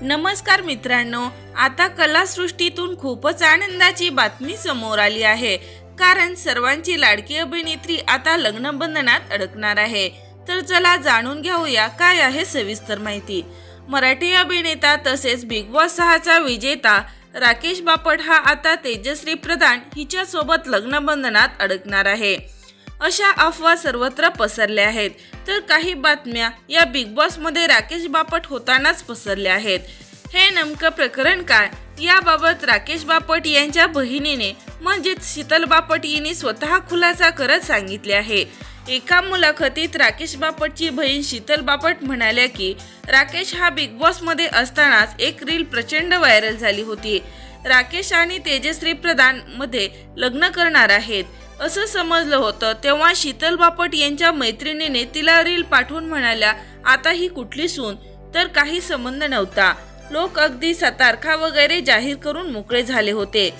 नमस्कार मित्रांनो, आता कलासृष्टीतून खूपच आनंदाची बातमी समोर आली आहे. कारण सर्वांची लाडकी अभिनेत्री आता लग्नबंधनात अडकणार आहे. तर चला जाणून घेऊया काय आहे सविस्तर माहिती. मराठी अभिनेता तसेच बिग बॉस 6चा विजेता राकेश बापट हा आता तेजश्री प्रधान हिच्या सोबत लग्नबंधनात अडकणार आहे. अशा अफवा सर्वत्र पसरल्या आहेत. तर काही बातम्या या बिग बॉस मध्ये राकेश बापट होतानाच पसरल्या आहेत. हे नेमकं प्रकरण काय याबाबत राकेश बापट यांच्या बहिणीने म्हणजेच शीतल बापट यांनी स्वतः खुलासा करत सांगितले आहे. एका मुलाखतीत राकेश बापटची बहीण शीतल बापट म्हणाल्या की राकेश हा बिग बॉस मध्ये असतानाच एक रील प्रचंड व्हायरल झाली होती. राकेश आणि तेजश्री प्रधान मध्ये लग्न करणार आहेत असं समजलं होतं. तेव्हा शीतल बापट यांच्या मैत्रिणीने तिला रील पाठवून म्हणाल्या, आता ही कुठली सून, तर काही संबंध नव्हता. लोक अगदी तारखा वगैरे जाहीर करून मोकळे झाले होते.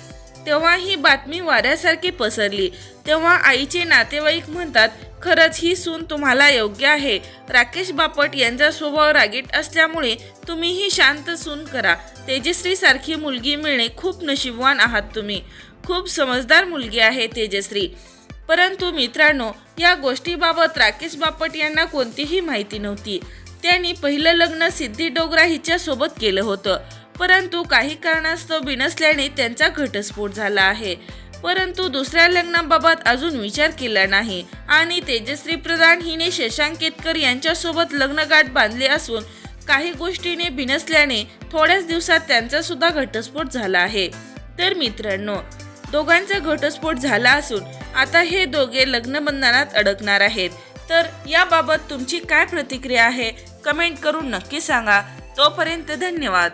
तेव्हा ही बातमी वाऱ्यासारखी पसरली. तेव्हा आईचे नातेवाईक म्हणतात, खरंच ही सून तुम्हाला योग्य आहे. राकेश बापट यांचा स्वभाव रागीट असल्यामुळे तुम्ही ही शांत सून करा. तेजश्री सारखी मुलगी मिळणे खूप नशीबवान आहात तुम्ही. खूप समजदार मुलगी आहे तेजश्री. परंतु मित्रांनो, या गोष्टीबाबत राकेश बापट यांना कोणतीही माहिती नव्हती. त्यांनी पहिलं लग्न सिद्धी डोगरा हिच्या सोबत केलं होतं. परंतु काही कारणास्तव बिनसल्याने त्यांचा घटस्फोट झाला आहे. परंतु दुसऱ्या लग्नाबाबत अजून विचार केला नाही आणि तेजश्री प्रधान हिने शशांक केतकर यांच्यासोबत लग्नगाठ बांधले असून काही गोष्टीने बिनसल्याने थोड्याच दिवसात त्यांचा सुद्धा घटस्फोट झाला आहे. तर मित्रांनो, दोघांचा घटस्फोट झाला असून आता हे दोघे लग्नबंधनात अडकणार आहेत. तर याबाबत तुमची काय प्रतिक्रिया आहे कमेंट करून नक्की सांगा. तोपर्यंत धन्यवाद.